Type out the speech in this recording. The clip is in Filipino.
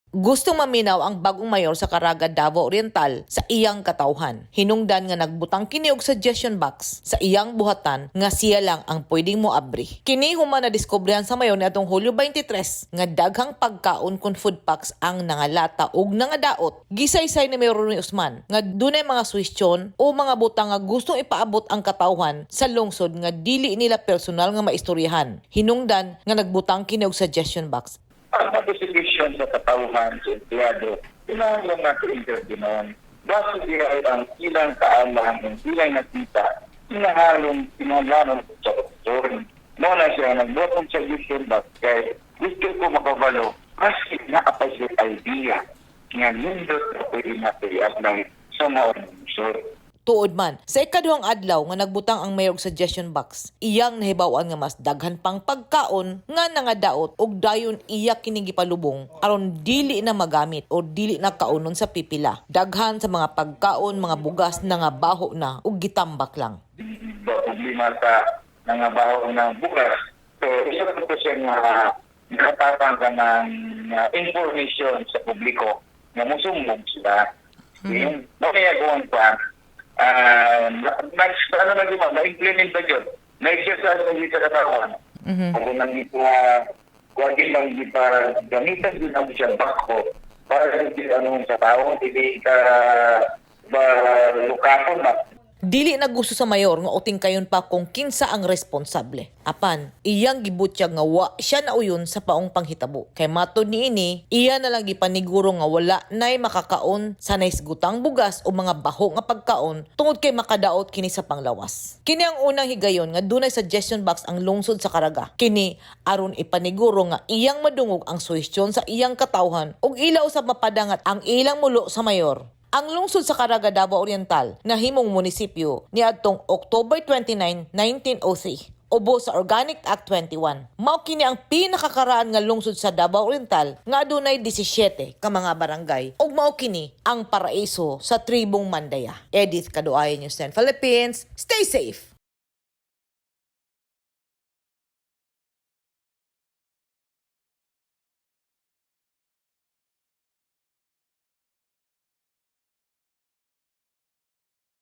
Gustong maminaw ang bagong mayor sa Caraga, Davao Oriental sa iyang katawhan. Hinungdan nga nagbutang kini og suggestion box sa iyang buhatan nga siya lang ang pwedeng moabri. Kini human na diskubrehan sa mayor niadtong Hulyo 23 nga daghang pagkaon kun food packs ang nangalata og nangadaot. Gisaysay ni Mayor Ronnie Usman nga dunay mga suwestyon o mga butang nga gustong ipaabot ang katawhan sa lungsod nga dili nila personal nga maistoryahan. Hinungdan nga nagbutang kini og suggestion box. Ang prosecution sa katauhan sa empleyado, pinahanglan natin interviewon. Basta dihay ang ilang kaalam ng ilang nakita, pinahanglan sa doktor. Muna siya nagbotong sa YouTube kay gusto ko makabalo kasi naapay siya idea nga nindot na pwede natin ng sa mga unsur. Tuod man, sa ikaduhang adlaw nga nagbutang ang mayor og suggestion box, iyang nahibaw-an nga mas daghan pang pagkaon nga nangadaot og dayon iya kini gipalubong aron dili na magamit o dili na kaunon sa pipila. Daghan sa mga pagkaon, mga bugas na nga baho na ug gitambak lang. Problema sa nangabaho ng bukas. So, isa ko siya nga nakatapang ka ng information sa publiko na musumbong sila. Yung makayagawan pa, ma-implement ba yun? Na-exercise na dito sa katawan. Kung nang kuwagin lang para gamitan din ang siya bako para sa tao, hindi ka lukapon ba? Dili na gusto sa mayor nga uting kayon pa kung kinsa ang responsable. Apan, iyang gibutyag nga wa siya nauyon sa paong panghitabo. Kay matod niini, iya na lang gipaniguro nga wala nay makakaon sa naisgutang bugas o mga baho nga pagkaon tungod kay makadaot kini sa panglawas. Kini ang unang higayon nga dunay suggestion box ang lungsod sa Caraga. Kini aron ipaniguro nga iyang madungog ang suwestyon sa iyang katawhan ug ila usab mapadangat ang ilang mulo sa mayor. Ang lungsod sa Caraga, Davao Oriental na himong munisipyo niadtong October 29, 1903 ubo sa Organic Act 21. Mao kini ang pinakakaraan nga lungsod sa Davao Oriental nga adunay 17 ka mga barangay ug mao kini ang paraiso sa tribong Mandaya. Edith Kaduayan, News 10 Philippines. Stay safe.